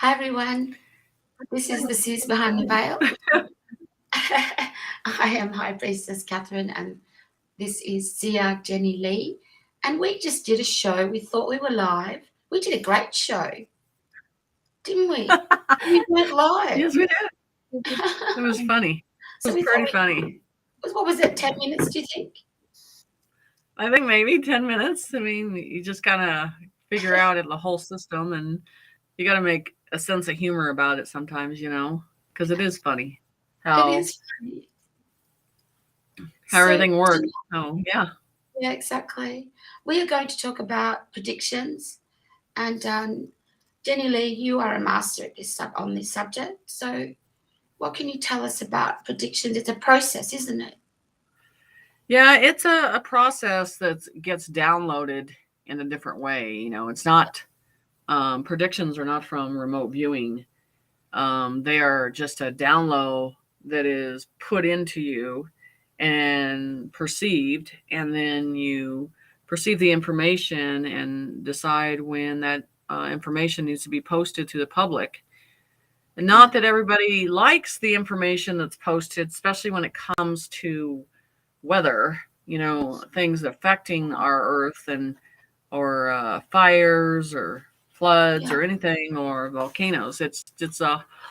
Hi everyone, this is the Sis Behind the Veil. I am High Priestess Catherine and this is Zia Jenny Lee. And we just did a show. We thought we were live. We did a great show, didn't we? We went live. Yes, we did. It was funny. It was pretty funny. What was it, 10 minutes, do you think? I think maybe 10 minutes. I mean, you just kind of figure out the whole system and you got to make a sense of humor about it sometimes, because it is funny It is funny. How everything works. Oh, yeah. Yeah, exactly. We are going to talk about predictions. And Jenny Lee, you are a master at on this subject. So what can you tell us about predictions? It's a process, isn't it? Yeah, it's a process that gets downloaded in a different way. It's not, predictions are not from remote viewing. They are just a download that is put into you and perceived, and then you perceive the information and decide when that information needs to be posted to the public. And not that everybody likes the information that's posted, especially when it comes to weather, things affecting our earth or fires or floods or anything, or volcanoes. It's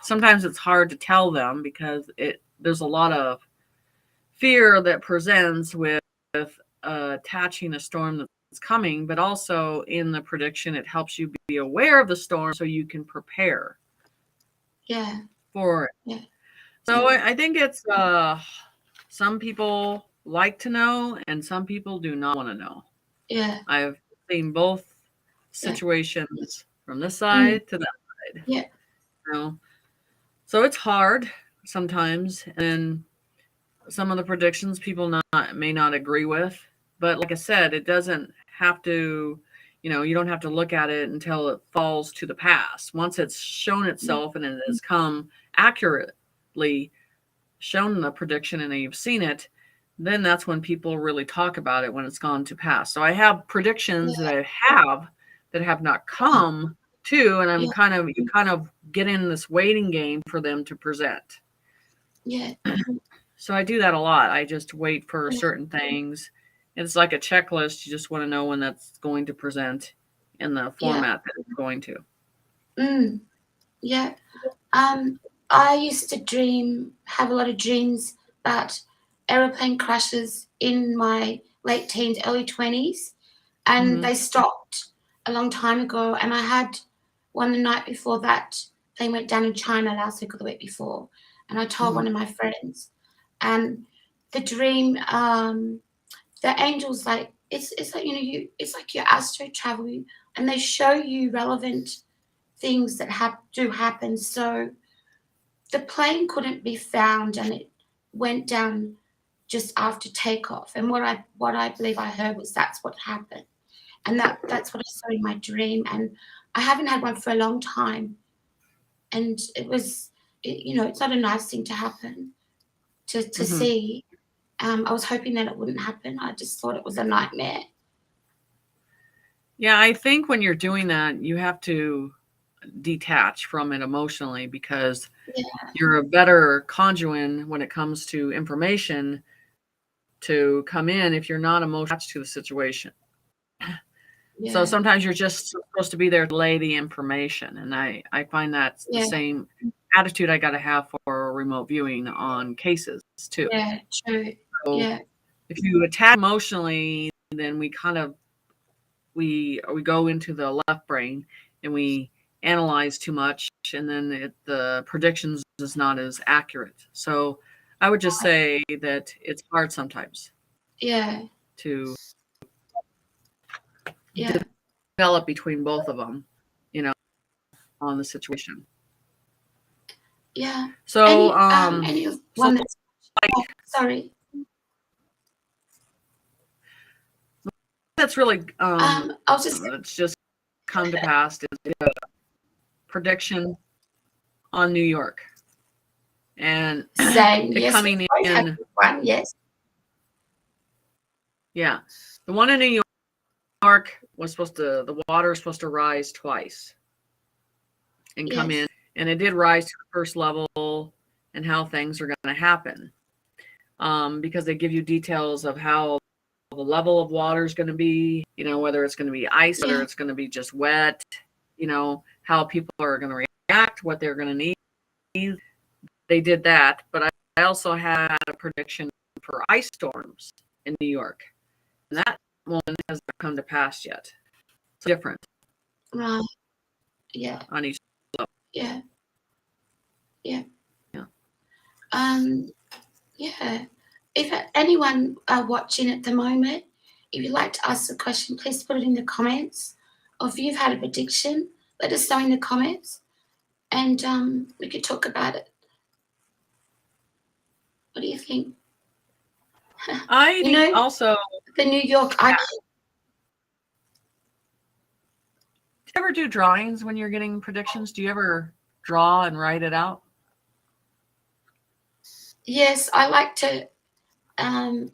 sometimes it's hard to tell them because there's a lot of fear that presents with attaching a storm that's coming, but also in the prediction it helps you be aware of the storm so you can prepare for it. Yeah. So I think it's some people like to know and some people do not want to know. Yeah. I've seen both situations from this side to that side. Yeah. So it's hard sometimes, and some of the predictions people may not agree with. But like I said, it doesn't have to, you don't have to look at it until it falls to the past. Once it's shown itself and it has come accurately shown the prediction and you've seen it, then that's when people really talk about it, when it's gone to pass. So I have predictions that I have not come to, and you kind of get in this waiting game for them to present. Yeah. So I do that a lot. I just wait for certain things. It's like a checklist. You just want to know when that's going to present in the format that it's going to. Yeah. I used to have a lot of dreams about aeroplane crashes in my late teens, early 20s, and they stopped a long time ago. And I had one the night before that plane went down in China last week or the week before, and I told one of my friends, and the dream, the angels it's like it's like your astro travel, and they show you relevant things that do happen. So the plane couldn't be found and it went down just after takeoff. And what I believe I heard was that's what happened. And that's what I saw in my dream. And I haven't had one for a long time. And it's not a nice thing to happen, to see. I was hoping that it wouldn't happen. I just thought it was a nightmare. Yeah, I think when you're doing that, you have to detach from it emotionally because you're a better conduit when it comes to information to come in if you're not emotionally attached to the situation. So sometimes you're just supposed to be there to lay the information. And I find that's the same attitude I got to have for remote viewing on cases too. Yeah, true. So if you attach emotionally, then we go into the left brain and we analyze too much, and then the predictions is not as accurate. So I would just say that it's hard sometimes. To develop between both of them, on the situation. Yeah. So one that's sorry. That's really I was just it's just come to pass is a prediction on New York. And coming in one, yes. Yeah. The one in New York the water is supposed to rise twice. and come in. Yes. And it did rise to the first level and how things are going to happen. Because they give you details of how the level of water is going to be, you know, whether it's going to be ice, whether it's going to be just wet, you know, how people are going to react, what they're going to need. They did that. But I also had a prediction for ice storms in New York. And that one hasn't come to pass yet. It's different. Right. Yeah. On each level. Yeah. Yeah. Yeah. Yeah. If anyone watching at the moment, if you'd like to ask a question, please put it in the comments. Or if you've had a prediction, let us know in the comments, and we could talk about it. What do you think? I think also the New York. Do you ever do drawings when you're getting predictions? Do you ever draw and write it out? Yes, I like to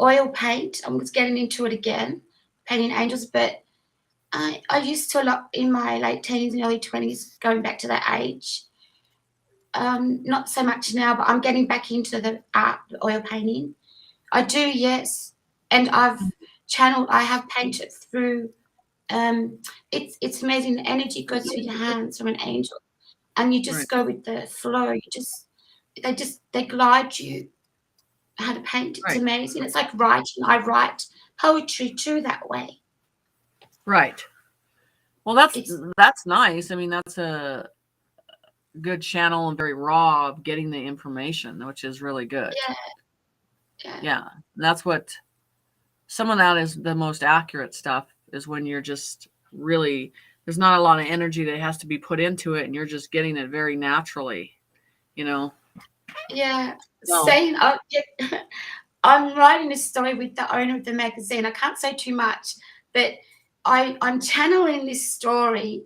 oil paint. I'm just getting into it again, painting angels. But I used to a lot in my late teens and early 20s, going back to that age. Not so much now, but I'm getting back into the art, the oil painting. I do, yes. And I have painted through, it's amazing. The energy goes through your hands from an angel. And you just go with the flow. They glide you how to paint. It's amazing. It's like writing. I write poetry too that way. Right. Well, that's nice. I mean, that's a good channel and very raw of getting the information, which is really good. Yeah. That's what some of that is the most accurate stuff, is when you're just really, there's not a lot of energy that has to be put into it, and you're just getting it very naturally, you know. Yeah. Saying, I'm writing a story with the owner of the magazine. I can't say too much, but I'm channeling this story,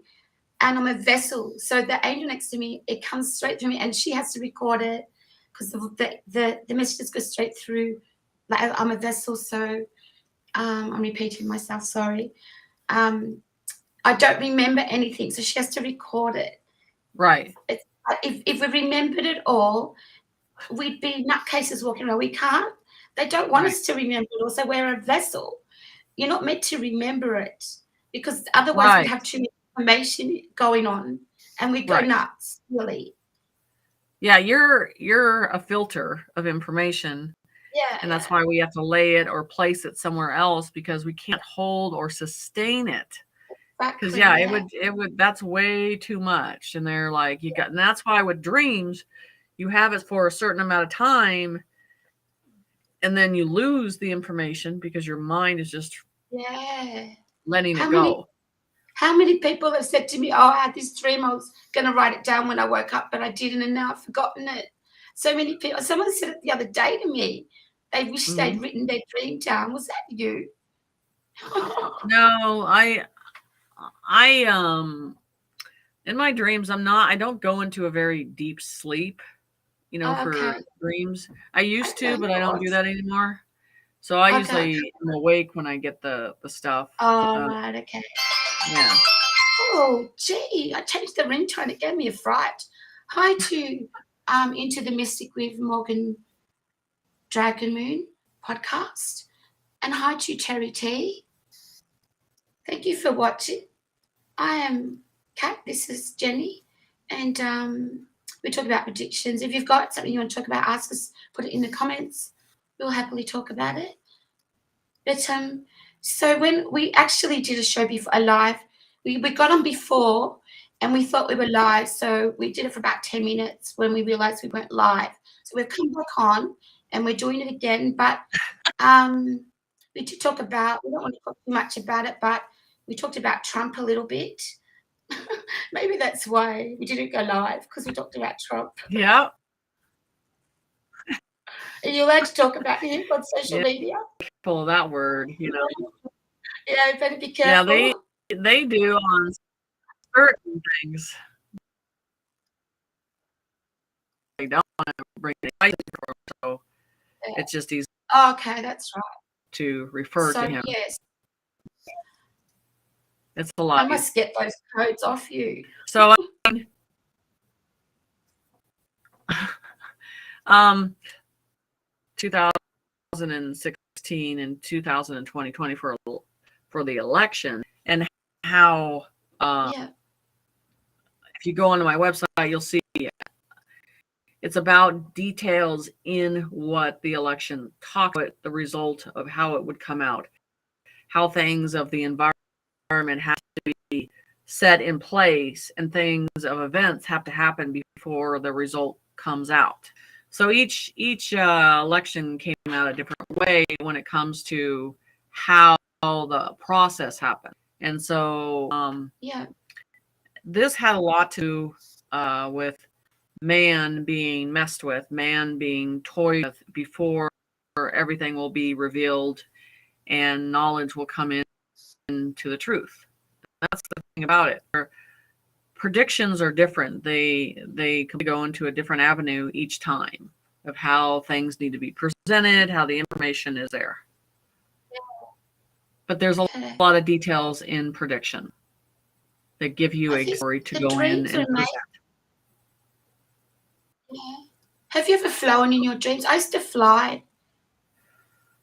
and I'm a vessel. So the angel next to me, it comes straight through me, and she has to record it because the messages go straight through. Like, I'm a vessel, so I'm repeating myself. Sorry. I don't remember anything, so she has to record it. Right. If we remembered it all, we'd be nutcases walking around. We can't. They don't want us to remember it all, so we're a vessel. You're not meant to remember it, because otherwise we'd have too much information going on, and we'd go nuts, really. Yeah, you're a filter of information. Yeah. And that's why we have to lay it or place it somewhere else, because we can't hold or sustain it. Because it would that's way too much. And they're like, and that's why with dreams, you have it for a certain amount of time, and then you lose the information because your mind is just letting it go. How many people have said to me, oh, I had this dream, I was going to write it down when I woke up, but I didn't, and now I've forgotten it. So many people. Someone said it the other day to me. They wish they'd written their dream down. Was that you? No, I in my dreams, I don't go into a very deep sleep, you know, for dreams. I used to, but I don't do that anymore. So I usually am awake when I get the stuff. Oh, right, okay. Yeah. Oh, gee, I changed the ringtone. It gave me a fright. Hi to Into the Mystic with Morgan Dragon Moon podcast. And hi to Terry T. Thank you for watching. I am Kat. This is Jenny. And we talk about predictions. If you've got something you want to talk about, ask us, put it in the comments. We'll happily talk about it. But so when we actually did a show before, a live, we got on before and we thought we were live. So we did it for about 10 minutes when we realized we weren't live. So we've come back on and we're doing it again. But we did talk about, we don't want to talk too much about it, but we talked about Trump a little bit. Maybe that's why we didn't go live, because we talked about Trump. Yeah. Are you allowed to talk about him on social media? Careful of that word, you know. Yeah, you better be careful. Yeah, they do on certain things. They don't want to bring it up, so it's just easy. Okay, that's right. To refer to him. Yes. It's a lot. I must get those codes off you. So Um, 2016 and 2020 for the election, and how Yeah. if you go onto my website, you'll see it's about details in what the election talked about, the result of how it would come out, how things of the environment have to be set in place, and things of events have to happen before the result comes out. So each election came out a different way when it comes to how the process happened. And so Yeah. this had a lot to do with man being messed with, man being toyed with before everything will be revealed and knowledge will come into the truth. That's the thing about it. Predictions are different. They go into a different avenue each time of how things need to be presented, how the information is there. But there's a lot of details in prediction that give you a story to go in and present. Yeah. Have you ever flown in your dreams? I used to fly.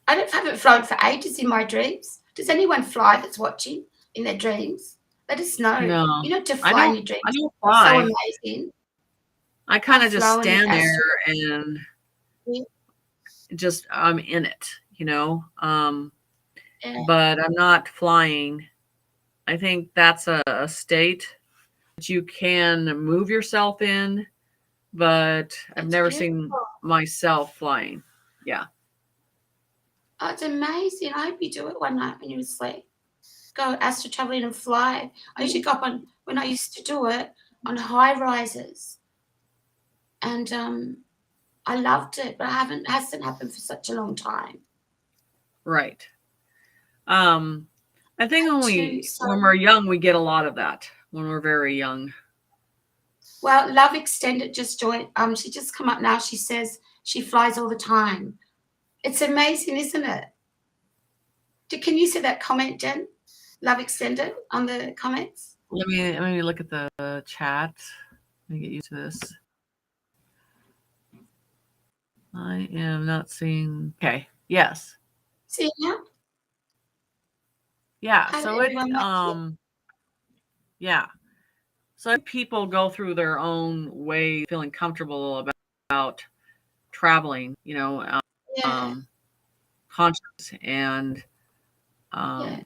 I haven't flown for ages in my dreams. Does anyone fly that's watching in their dreams? Let us know. No, You know, to fly in your dreams. I don't fly. So amazing. I kind of just stand there and just I'm in it, you know. But I'm not flying. I think that's a state that you can move yourself in, but I've never seen myself flying. Yeah. Oh, it's amazing. I hope you do it one night when you're asleep. Go astral traveling and fly. I used to go up on, when I used to do it, on high rises. And I loved it, but it hasn't happened for such a long time. Right. I think when we're young, we get a lot of that when we're very young. Well, Love Extended just joined. She just come up now. She says she flies all the time. It's amazing, isn't it? Can you see that comment, Jen? Love Extended on the comments. Let me look at the chat. Let me get used to this. I am not seeing. Okay. Yes. See now? Yeah. So yeah. So people go through their own way, feeling comfortable about traveling, you know, conscious. And I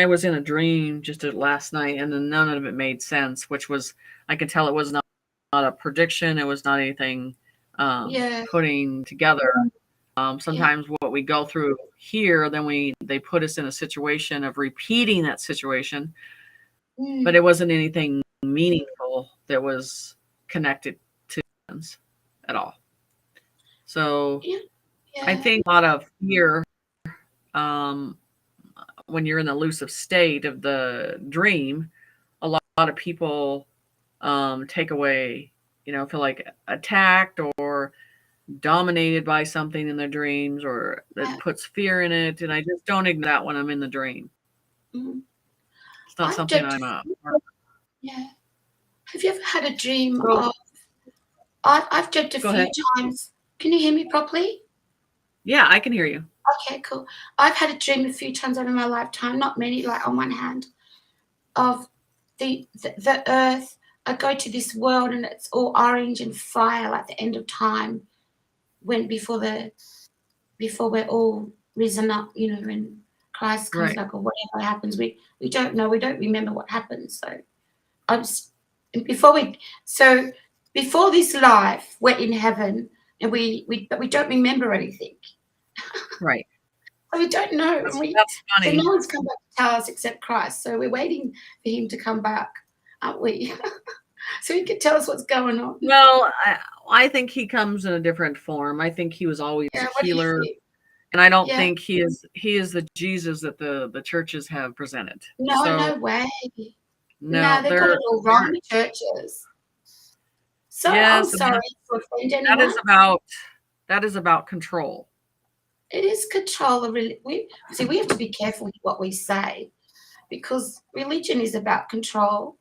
was in a dream just last night, and then none of it made sense, which was, I could tell it was not a prediction. It was not anything putting together. Sometimes what we go through here, then they put us in a situation of repeating that situation, but it wasn't anything meaningful that was connected to us at all. So I think a lot of fear, when you're in the elusive state of the dream, a lot of people take away, you know, feel like attacked or dominated by something in their dreams, or that puts fear in it. And I just don't ignore that when I'm in the dream. It's not something I'm yeah. Have you ever had a dream of? I've dreamt a few times. Can you hear me properly? Yeah, I can hear you. Okay, cool. I've had a dream a few times over my lifetime, not many, like on one hand, of the earth. I go to this world and it's all orange and fire, like the end of time, before we're all risen up, you know, when Christ comes back or whatever happens. We don't know. We don't remember what happens. So before this life, we're in heaven, and but we don't remember anything. Right. So we don't know. That's funny. So no one's come back to tell us except Christ. So we're waiting for him to come back, aren't we? So he can tell us what's going on. Well, I think he comes in a different form. I think he was always a healer. And I don't think he is the Jesus that the churches have presented. No way. No, they got it all wrong, the churches. So I'm sorry to offend anyone. That is about control. It is control. We have to be careful with what we say, because religion is about control,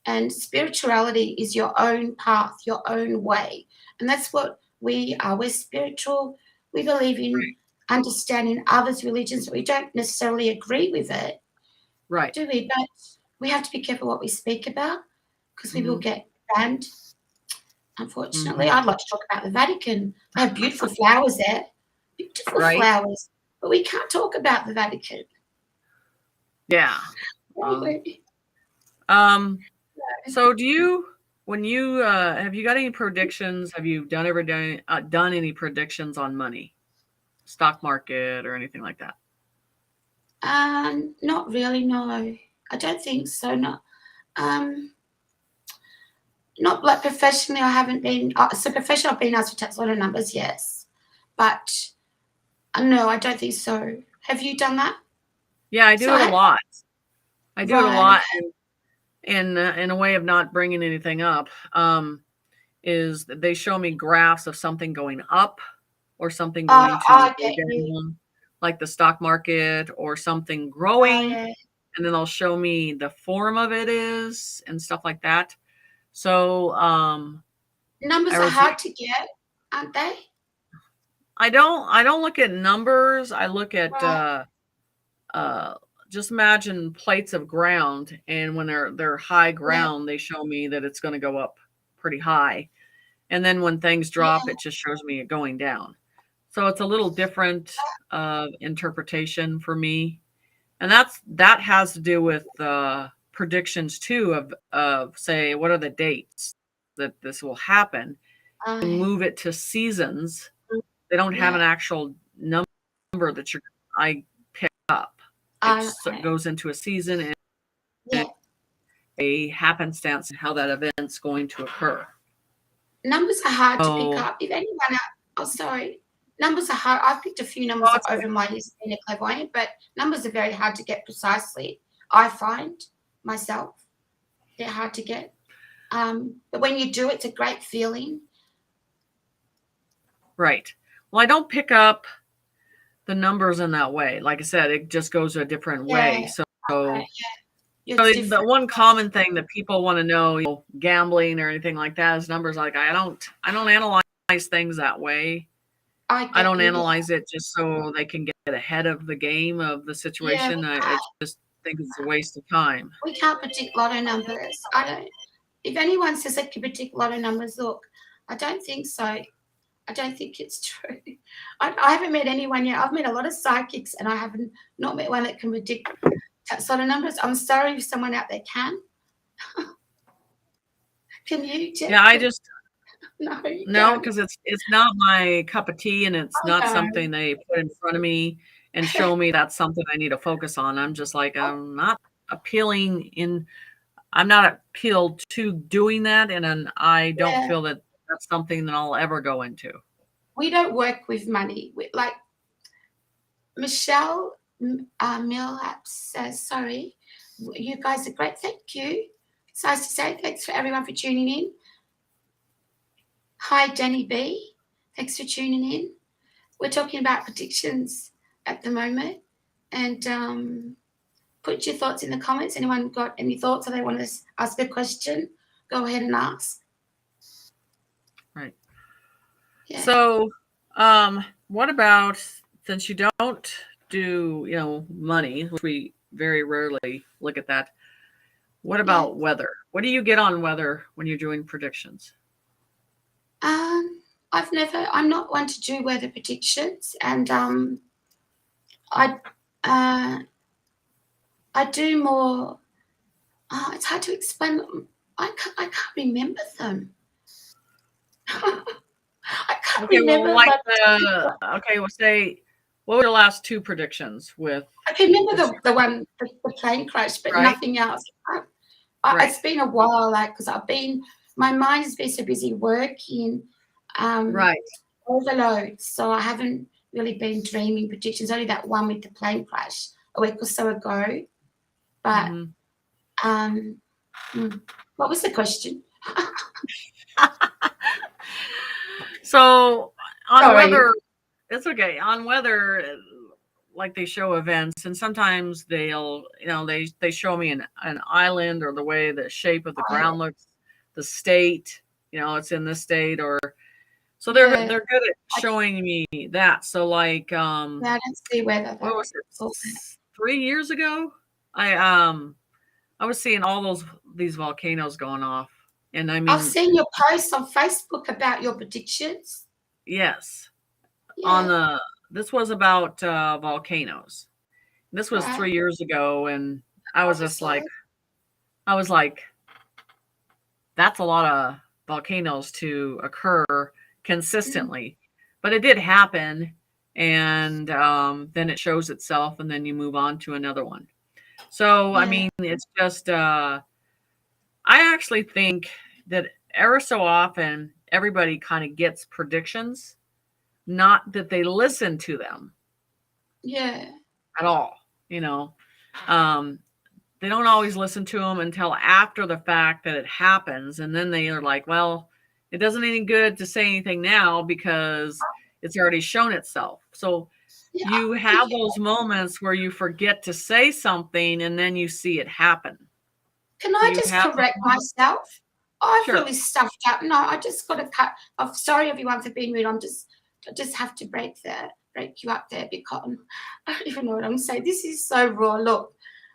and spirituality is your own path, your own way. And that's what we're spiritual. We believe in understanding others' religions, but we don't necessarily agree with it, Right. do we? But we have to be careful what we speak about because we will get banned. Unfortunately, I'd like to talk about the Vatican. They have beautiful flowers there, beautiful Right. flowers, but we can't talk about the Vatican. Yeah. So do you, when you have you got any predictions? Have you done any predictions on money, stock market, or anything like that? Not really. No, I don't think so. Not like professionally. I haven't been. So professional, I've been asked to touch a lot of numbers. Yes, but no, I don't think so. Have you done that? Yeah, I do it a lot. I do it a lot, in a way of not bringing anything up. Is that they show me graphs of something going up or something going to go down, like the stock market, or something growing, and then they'll show me the form of it is and stuff like that. So numbers are hard to get, aren't they? I don't look at numbers. I look at just imagine plates of ground, and when they're high ground, they show me that it's going to go up pretty high. And then when things drop, it just shows me it going down. So it's a little different interpretation for me. And that has to do with predictions too of say, what are the dates that this will happen, and move it to seasons. They don't have an actual number that I pick up. It goes into a season and a happenstance and how that event's going to occur. Numbers are hard to pick up. If anyone, numbers are hard. I've picked a few numbers up over my years being a clairvoyant, but numbers are very hard to get precisely. I find myself they're hard to get. But when you do, it's a great feeling. Right. Well, I don't pick up the numbers in that way. Like I said, it just goes a different way. So the one common thing that people want to know, gambling or anything like that, is numbers. Like I don't analyze things that way. I don't analyze it just so they can get ahead of the game of the situation. I just think it's a waste of time. We can't predict lotto numbers. I don't. If anyone says they can predict lotto numbers, look, I don't think so. I don't think it's true. I haven't met anyone yet. I've met a lot of psychics, and I haven't not met one that can predict sort of numbers. I'm sorry if someone out there can. Can you? Jeff? Yeah, I just no, because it's not my cup of tea, and it's not something they put in front of me and show me that's something I need to focus on. I'm just like, I'm not appealed to doing that, and I don't feel that that's something that I'll ever go into. We don't work with money. Like Michelle Millap says, sorry, you guys are great. Thank you. It's nice to say thanks for everyone for tuning in. Hi, Danny B. Thanks for tuning in. We're talking about predictions at the moment, and put your thoughts in the comments. Anyone got any thoughts or they want to ask a question, go ahead and ask. Right. Yeah. So what about, since you don't do, money, which we very rarely look at that, what about weather? What do you get on weather when you're doing predictions? I'm not one to do weather predictions, and I do more. It's hard to explain. I can't remember them. I can't remember. We'll say, what were the last two predictions with? I can remember the one, the plane crash, but nothing else. It's been a while, because my mind has been so busy working, overload, so I haven't really been dreaming predictions. Only that one with the plane crash a week or so ago. But what was the question? So on weather, it's okay. On weather, like they show events, and sometimes they'll, they show me an island, or the way the shape of the ground looks, the state, it's in this state, or So Yeah. they're good at showing me that. So like I don't see whether what was all it? 3 years ago, I I was seeing all these volcanoes going off, and I I've mean, seen your posts on Facebook about your predictions. yes, on Yeah, the this was about volcanoes. This was right. 3 years ago, and I was just Prophesy. like, I was like, that's a lot of volcanoes to occur Mm, consistently, but it did happen, and then it shows itself, and then you move on to another one. So I yeah, mean, it's just I actually think that ever so often everybody kind of gets predictions, not that they listen to them yeah. at all. You know, um, they don't always listen to them until after the fact that it happens, and then they are like, well, it doesn't any good to say anything now because it's already shown itself. So Yeah, you have those moments where you forget to say something and then you see it happen. can So I you just have those correct moments. myself? I've Sure. really stuffed up. No, I just got to cut. I'm sorry, everyone, for being rude. I just have to break you up there because I don't even know what I'm saying. This is so raw. Look,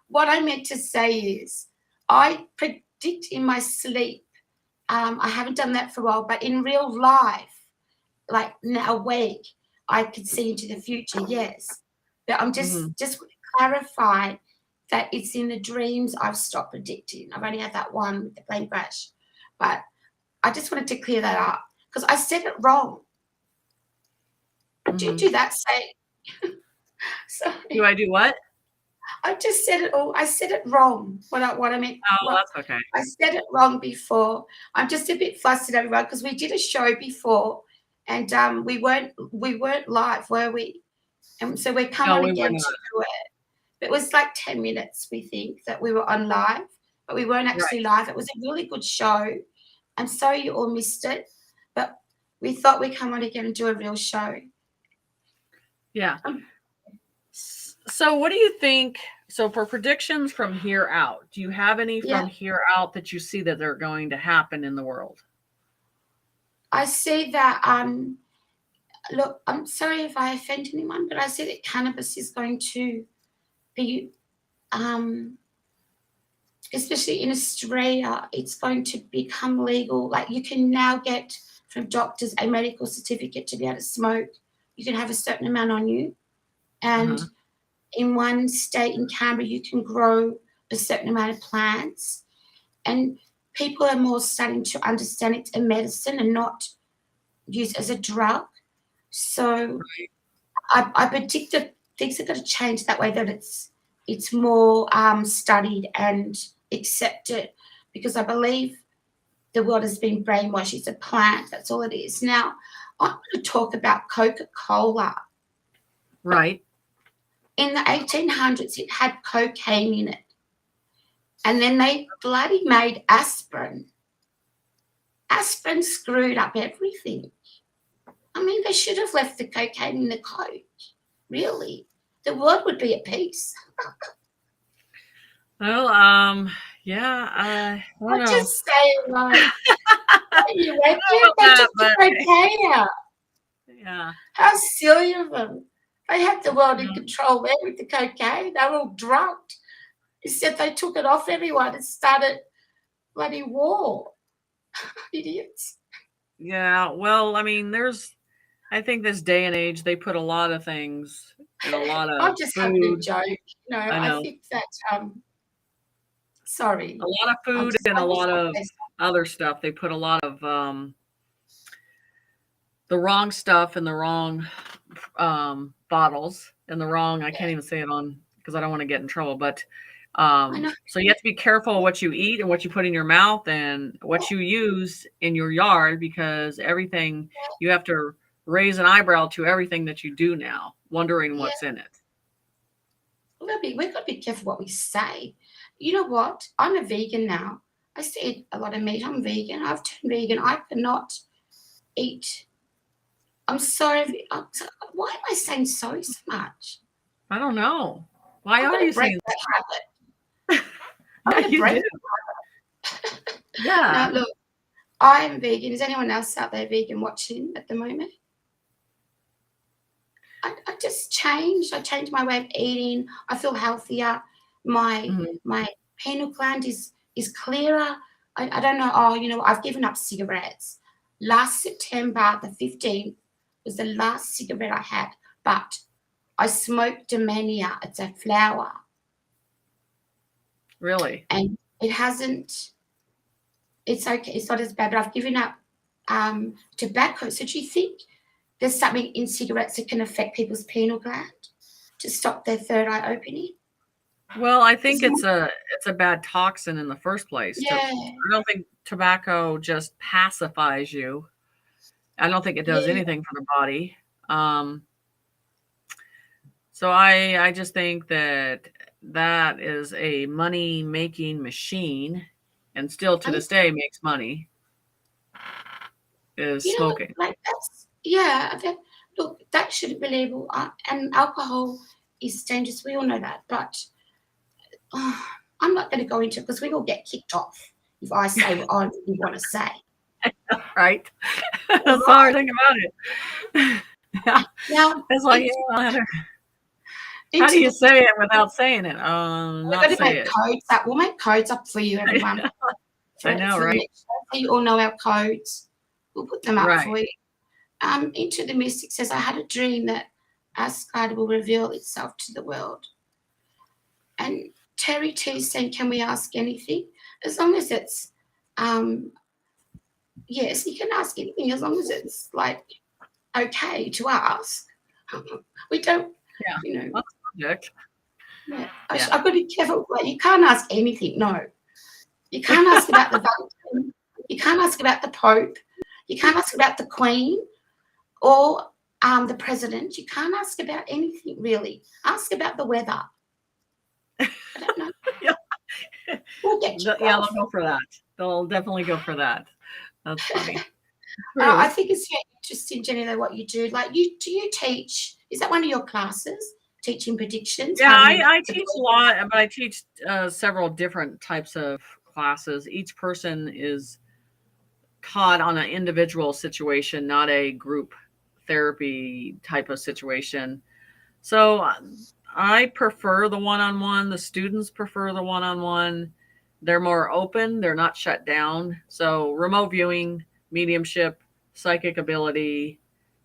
what I meant to say is, I predict in my sleep. I haven't done that for a while, but in real life, like now awake, I could see into the future. Yes, but I'm Hmm. just want to clarify that it's in the dreams I've stopped predicting. I've only had that one with the plane crash, but I just wanted to clear that up because I said it wrong. Do you Hmm. do that? Say Do sorry. I do what? I just said it all. I said it wrong. What I meant. Oh, What that's okay. I said it wrong before. I'm just a bit flustered, everyone, because we did a show before, and we weren't live, were we? And so we're come No, on we were again not. to do it. It was like 10 minutes, we think, that we were on live, but we weren't actually Right. live. It was a really good show. I'm sorry you all missed it, but we thought we'd come on again and do a real show. Yeah. Um, So what do you think? So for predictions from here out, do you have any yeah, from here out that you see that are going to happen in the world? I see that. Look, I'm sorry if I offend anyone, but I see that cannabis is going to be, um, especially in Australia, it's going to become legal. Like you can now get from doctors a medical certificate to be able to smoke. You can have a certain amount on you. And Uh-huh. in one state in Canberra, you can grow a certain amount of plants. And people are more starting to understand it's a medicine and not used as a drug. So I predict that things are going to change that way, that it's more studied and accepted, because I believe the world has been brainwashed. It's a plant. That's all it is. Now, I want to talk about Coca-Cola. Right. In the 1800s, it had cocaine in it. And then they bloody made aspirin. Aspirin screwed up everything. I mean, they should have left the cocaine in the Coke. Really. The world would be at peace. Well, yeah, I don't I'm know. just saying, like, you I went don't there, know about they that, took the but cocaine out. yeah. How silly of them. They had the world in Yeah. control there with the cocaine. They were all drugged. Instead, they took it off everyone and started bloody war. Idiots. Yeah, well, I mean, I think this day and age, they put a lot of things in a lot of I'm just having a food. joke. I I know. think that, sorry. A lot of food and I a just lot want of to say other stuff. They put a lot of the wrong stuff in the wrong bottles and the wrong, I can't even say it on because I don't want to get in trouble, but I know. so you have to be careful what you eat and what you put in your mouth and what you use in your yard because everything you have to raise an eyebrow to everything that you do now, wondering Yeah, what's in it. we've got to be careful what we say. You know what? I'm a vegan now. I used to eat a lot of meat. I'm vegan. I've turned vegan. I cannot eat. I'm sorry. Why am I saying sorry so much? I don't know. Why I'm are going you to break saying that habit. I'm yeah, going to you do. break. Yeah. Now, look, I am vegan. Is anyone else out there vegan watching at the moment? I just changed. I changed my way of eating. I feel healthier. My Mhm. my pineal gland is clearer. I don't know. Oh, you know, I've given up cigarettes. Last September the 15th was the last cigarette I had, but I smoked Domania. It's a flower, Really? and it hasn't. It's okay. It's not as bad, but I've given up tobacco. So do you think there's something in cigarettes that can affect people's pineal gland to stop their third eye opening? Well, I think Is it- it's a bad toxin in the first place. Yeah, I don't think tobacco just pacifies you. I don't think it does yeah. anything for the body. Um, so I just think that that is a money making machine, and still to And this day makes money, is you know what? smoking. Like that's yeah. Look, that shouldn't be legal. And alcohol is dangerous. We all know that. But uh, I'm not going to go into it because we will get kicked off if I say what I really want to say. Right? That's All the right. hard thing about it. Yeah. Now, It's like, into, yeah, how do into you the say it without saying it? we're Not going to say make it. codes up. We'll make codes up for you, everyone, I know, for the right? next show. So you all know our codes. We'll put them up Right. for you. Into the Mystic says, I had a dream that Asgard will reveal itself to the world. And Terry T is saying, can we ask anything? As long as it's, yes, you can ask anything as long as it's like okay to ask. We don't, Yeah. you know, On the subject. yeah. Yeah. I've got to be careful. Like, you can't ask anything. No, you can't ask about the Vatican. You can't ask about the Pope. You can't ask about the Queen or the President. You can't ask about anything really. Ask about the weather. I don't know. Yeah. We'll get you Yeah, off. they'll go for that. They'll definitely go for that. That's funny. I True. think it's very interesting, Jenny, though, what you do. Like, do you teach? Is that one of your classes? Teaching predictions, Yeah, how I to teach a lot, but I teach several different types of classes. Each person is taught on an individual situation, not a group therapy type of situation. So I prefer the one on one. The students prefer the one on one. They're more open, they're not shut down. So, remote viewing, mediumship, psychic ability,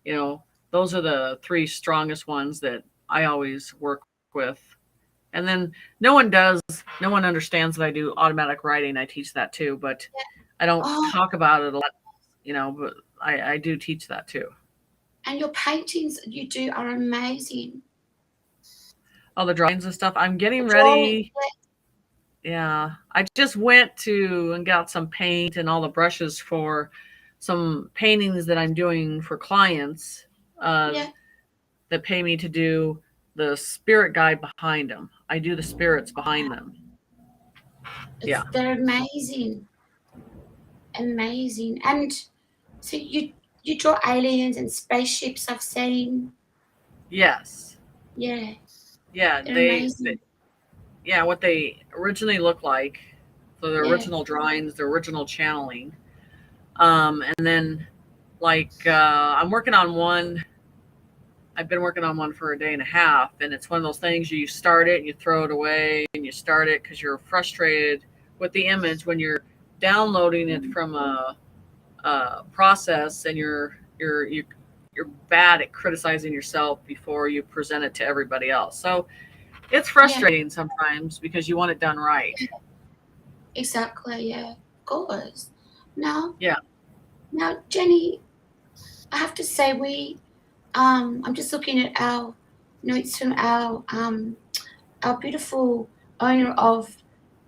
you know, those are the three strongest ones that I always work with. And then no one understands that I do automatic writing. I teach that too, but I don't Oh, talk about it a lot, but I do teach that too. and your paintings you do are amazing. All the drawings and stuff. I'm The getting drawing, ready. Yeah. I just went to and got some paint and all the brushes for some paintings that I'm doing for clients uh, yeah, that pay me to do the spirit guide behind them. I do the spirits behind them. Yeah. they're amazing, amazing. And so you draw aliens and spaceships. I've seen. Yes. Yeah, Yeah. they're amazing. Yeah, what they originally look like. So the Yeah, original drawings, the original channeling. And then I'm working on one. I've been working on one for a day and a half, and it's one of those things you start it and you throw it away, and you start it because you're frustrated with the image when you're downloading it from a process, and you're bad at criticizing yourself before you present it to everybody else. So it's yeah, frustrating sometimes because you want it done right. exactly. Yeah, of course. Now, Yeah. now, Jenny, I have to say I'm just looking at our notes from our beautiful owner of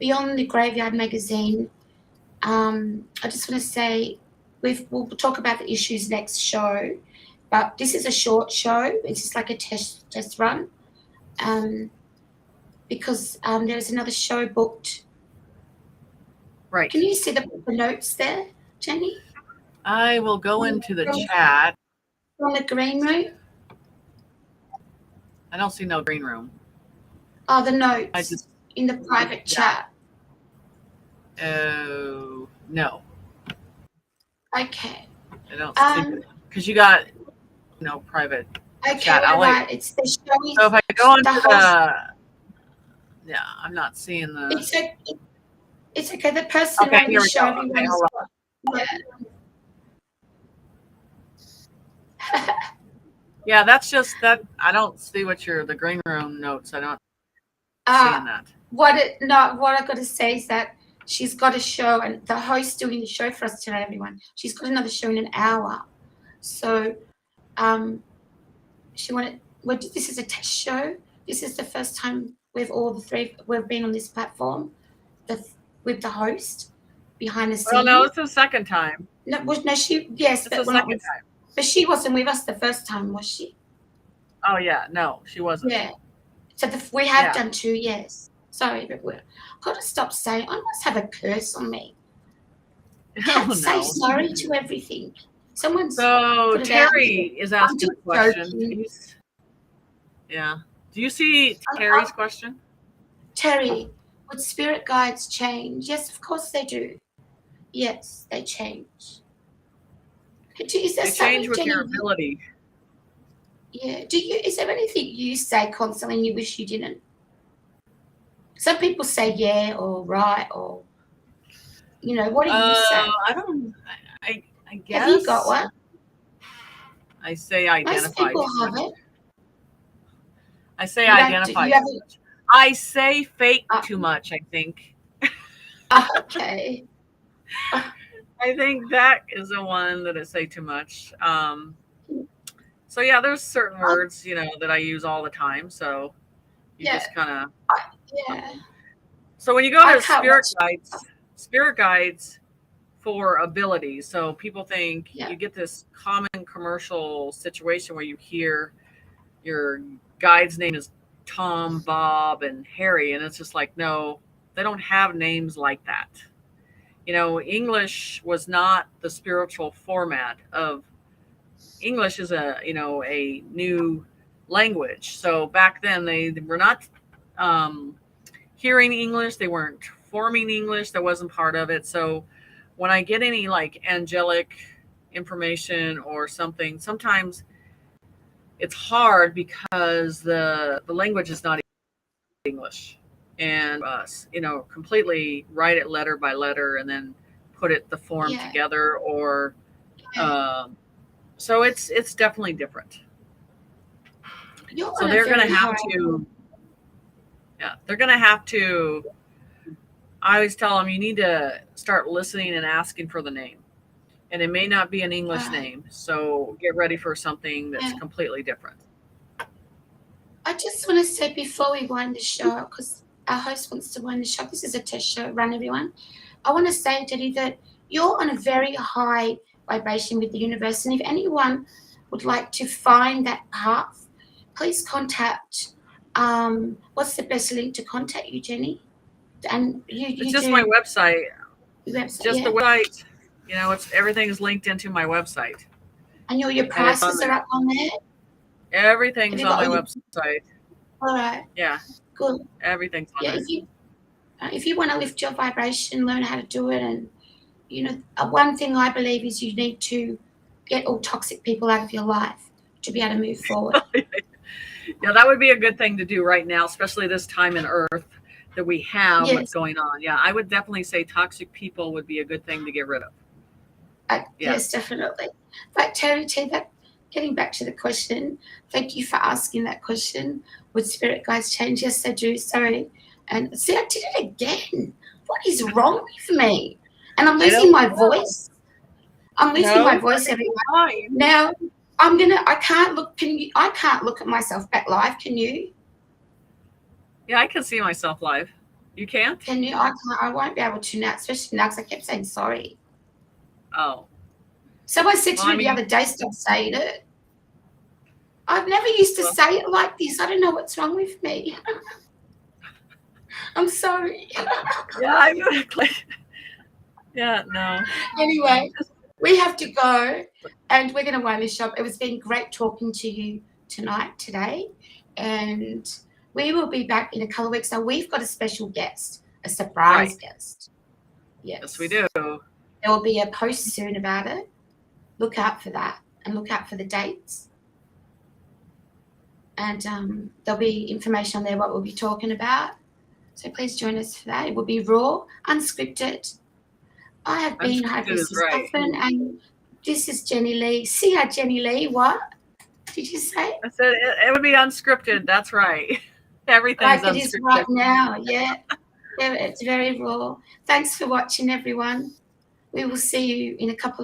Beyond the Graveyard magazine. I just want to say we'll talk about the issues next show, but this is a short show. It's just like a test run, because there's another show booked. Right. Can you see the notes there, Jenny? I will go From, into the from, chat. from the green room? I don't see no green room. Oh, the I notes just, in the private chat. oh, no. Okay. I don't see because you got private Okay, chat. I'll right. It's the show so is if I go into the host. yeah, I'm not seeing the. It's okay. It's okay. The person Okay, running here the we show, go. Okay, everyone's hold on. yeah. Yeah, that's just that. I don't see what the green room notes. I'm not seeing that. What I got to say is that she's got a show, and the host doing the show for us tonight, everyone. She's got another show in an hour, so she wanted. This is a test show. This is the first time we've been on this platform, with the host behind the scenes. Well, no, it's the second time. No, but she wasn't with us the first time, was she? Oh yeah, no, she wasn't. Yeah. So we have done 2 years. Sorry, but I've got to stop saying. I must have a curse on me. I can't say sorry to everything. So Terry is asking a question. Yeah. Do you see Terry's question? Terry, would spirit guides change? Yes, of course they do. Yes, they change. They change with your ability. Yeah. Is there anything you say constantly and you wish you didn't? Some people say yeah or right or what do you say? I don't. I guess. Have you got one? I say identify. Most people have it. I say identify. I say fake too much. I think. Okay. I think that is the one that I say too much. So yeah, there's certain words that I use all the time. So you just kind of. Yeah. So when you go to spirit guides for abilities, so people think you get this common commercial situation where you hear your guide's name is Tom, Bob, and Harry, and it's just like, no, they don't have names like that. English was not the spiritual format of English is a new language. So back then they were not hearing English. They weren't forming English. That wasn't part of it. So when I get any like angelic information or something, sometimes it's hard because the language is not English, and completely write it letter by letter and then put the form together, or so it's definitely different. So they're going to have to. Yeah, they're going to have to. I always tell them you need to start listening and asking for the name. And it may not be an English name. So get ready for something that's completely different. I just want to say before we wind the show up, because our host wants to wind the show, this is a test show, run everyone. I want to say, Diddy, that you're on a very high vibration with the universe. And if anyone would like to find that path, please contact, what's the best link to contact you, Jenny? And it's just my website. The website. Everything's linked into my website. And your prices are up on there? Everything's on my website. All right. Yeah. Good. Everything's on there. If you want to lift your vibration, learn how to do it. And, one thing I believe is you need to get all toxic people out of your life to be able to move forward. Yeah, that would be a good thing to do right now, especially this time in Earth that we have what's going on. Yeah, I would definitely say toxic people would be a good thing to get rid of. Yes, definitely. But Terry, getting back to the question, thank you for asking that question. Would spirit guides change? Yes, they do. Sorry. And see, I did it again. What is wrong with me? And I'm losing my voice. I'm losing my voice, everyone. Now I can't look. I can't look at myself back live. Can you? Yeah, I can see myself live. You can't? Can you? I can't. I won't be able to now, especially now because I kept saying sorry. Oh. Someone said to me the other day, stop saying it. I've never used to say it like this. I don't know what's wrong with me. I'm sorry. Yeah, exactly. Yeah, no. Anyway, we have to go, and we're going to wind this up. It was been great talking to you today, and we will be back in a couple of weeks. So we've got a special guest, a surprise guest. Yes, we do. There will be a post soon about it. Look out for that and look out for the dates. And there'll be information on there what we'll be talking about. So please join us for that. It will be raw, unscripted. I have been Unscripted is Hibiscus right. Coffin, and this is Jenny Lee. See ya, Jenny Lee. What did you say? I said it would be unscripted. That's right. Everything's Like it is unscripted. right now. Yeah. Yeah, it's very raw. Thanks for watching, everyone. We will see you in a couple